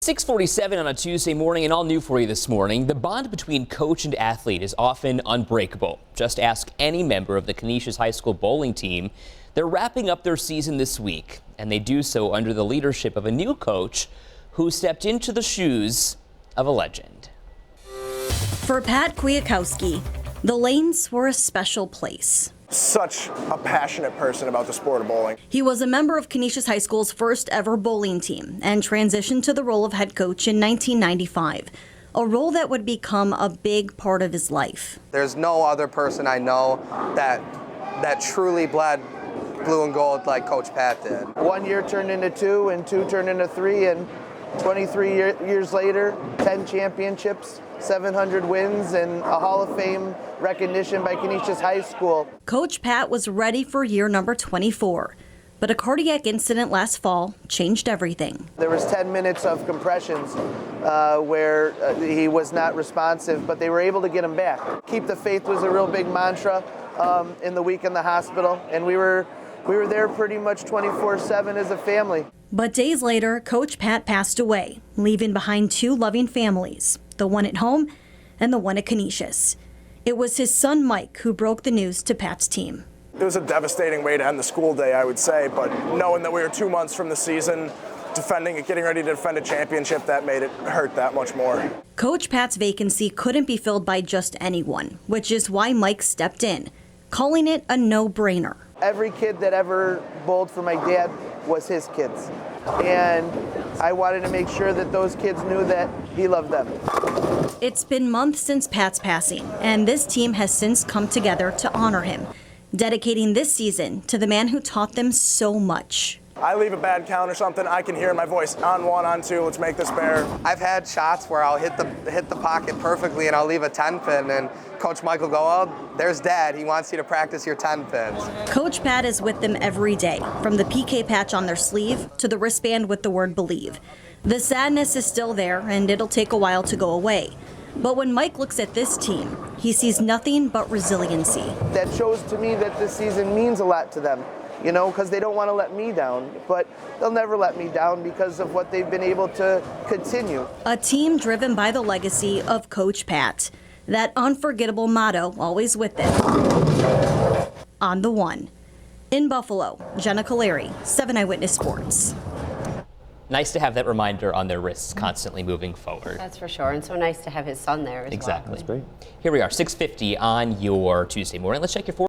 6:47 on a Tuesday morning, and all new for you this morning. The bond between coach and athlete is often unbreakable. Just ask any member of the Canisius High School bowling team. They're wrapping up their season this week, and they do so under the leadership of a new coach who stepped into the shoes of a legend. For Pat Kwiatkowski, the lanes were a special place. Such a passionate person about the sport of bowling. He was a member of Canisius High School's first ever bowling team and transitioned to the role of head coach in 1995, a role that would become a big part of his life. There's no other person I know that truly bled blue and gold like Coach Pat did. 1 year turned into 2, and 2 turned into 3, and 23 years later, 10 championships, 700 wins, and a Hall of Fame recognition by Canisius High School. Coach Pat was ready for year number 24, but a cardiac incident last fall changed everything. There was 10 minutes of compressions where he was not responsive, but they were able to get him back. Keep the faith was a real big mantra in the week in the hospital, and we were there pretty much 24/7 as a family. But days later, Coach Pat passed away, leaving behind 2 loving families, the one at home and the one at Canisius. It was his son Mike who broke the news to Pat's team. It was a devastating way to end the school day, I would say, but knowing that we were 2 months from the season, getting ready to defend a championship, that made it hurt that much more. Coach Pat's vacancy couldn't be filled by just anyone, which is why Mike stepped in, calling it a no-brainer. Every kid that ever bowled for my dad was his kids, and I wanted to make sure that those kids knew that he loved them. It's been months since Pat's passing, and this team has since come together to honor him, dedicating this season to the man who taught them so much. I leave a bad count or something, I can hear my voice on 1, on 2, let's make this fair. I've had shots where I'll hit the pocket perfectly and I'll leave a 10 pin, and Coach Mike will go, "Oh, there's Dad. He wants you to practice your 10 pins." Coach Pat is with them every day, from the PK patch on their sleeve to the wristband with the word believe. The sadness is still there, and it'll take a while to go away. But when Mike looks at this team, he sees nothing but resiliency. That shows to me that this season means a lot to them, you know, because they don't want to let me down, but they'll never let me down because of what they've been able to continue. A team driven by the legacy of Coach Pat, that unforgettable motto always with them. On the one. In Buffalo, Jenna Caleri, 7 Eyewitness Sports. Nice to have that reminder on their wrists, constantly moving forward. That's for sure, and so nice to have his son there as well. Exactly. That's great. Here we are, 6:50 on your Tuesday morning. Let's check your